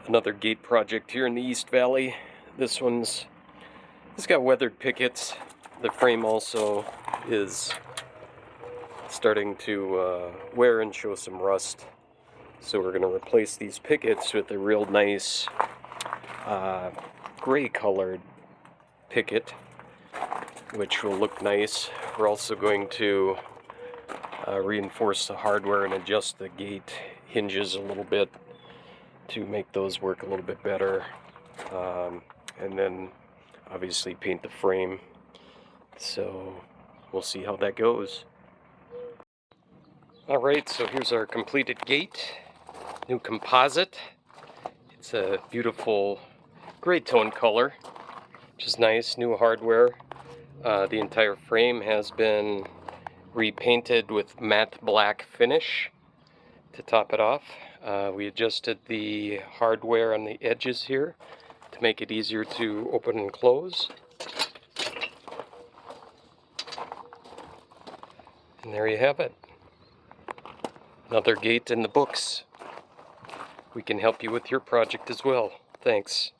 Another gate project here in the East Valley. This got weathered pickets. The frame also is starting to wear and show some rust. So we're going to replace these pickets with a real nice gray colored picket, which will look nice. We're also going to reinforce the hardware and adjust the gate hinges a little bit to make those work a little bit better. And then obviously paint the frame. So we'll see how that goes. Alright, so here's our completed gate. New composite. It's a beautiful gray tone color, which is nice. New hardware. The entire frame has been repainted with matte black finish to top it off. We adjusted the hardware on the edges here to make it easier to open and close. And there you have it. Another gate in the books. We can help you with your project as well. Thanks.